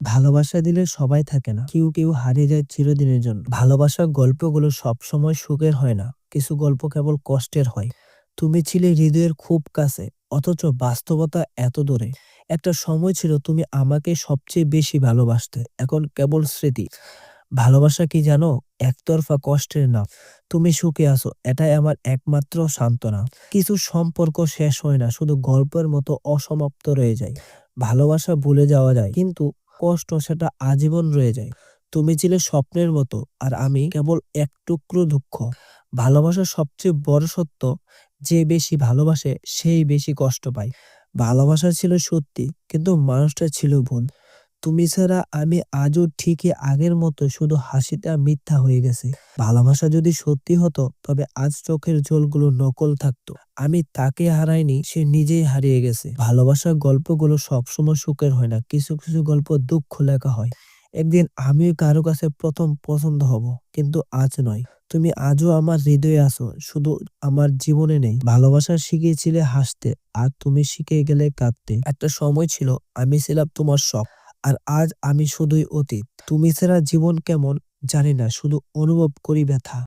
ভালোবাসা দিলে সবাই থাকে না, কেউ কেউ হারিয়ে যায় চিরদিনের জন্য। ভালোবাসার গল্পগুলো সবসময় সুখের হয় না, কিছু গল্প কেবল কষ্টের হয়। তুমি ছিলে হৃদয়ের খুব কাছে, অথচ বাস্তবতা এত দূরে। একটা সময় ছিল তুমি আমাকে সবচেয়ে বেশি ভালোবাসতে, এখন কেবল স্মৃতি। ভালোবাসা কি জানো? একতরফা কষ্টের নাম। তুমি সুখে আছো, এটাই আমার একমাত্র সান্ত্বনা। কিছু সম্পর্ক শেষ হয় না, শুধু গল্পের মতো অসমাপ্ত রয়ে যায়। ভালোবাসা ভুলে যাওয়া যায়, কিন্তু কষ্ট সেটা আজীবন রয়ে যায়। তুমি ছিলে স্বপ্নের মতো, আর আমি কেবল এক টুকরো দুঃখ। ভালোবাসার সবচেয়ে বড় সত্য, যে বেশি ভালোবাসে সেই বেশি কষ্ট পায়। ভালোবাসা ছিল সত্যি, কিন্তু মানুষটা ছিল ভুল। তুমি ছাড়া আমি আজও ঠিকই আগের মতো, শুধু হাসিটা মিথ্যা হয়ে গেছে। ভালোবাসা যদি সত্যি হতো, তবে আজ চোখের জলগুলো নকল থাকতো। আমি তাকে হারাইনি, সে নিজেই হারিয়ে গেছে। ভালোবাসার গল্পগুলো সবসময় সুখের হয় না, কিছু কিছু গল্প দুঃখ লেখা হয়। একদিন আমিও কারো কাছে প্রথম পছন্দ হব, কিন্তু আজ নয়। তুমি আজও আমার হৃদয়ে আছো, শুধু আমার জীবনে নেই। ভালোবাসা শিখিয়েছিলে হাসতে, আর তুমি শিখে গেলে কাঁদতে। একটা সময় ছিল আমি ছিলাম তোমার সব, আর আজ আমি শুধুই অতীত। তুমি ছাড়া জীবন কেমন জানি না, শুধু অনুভব করি ব্যথা।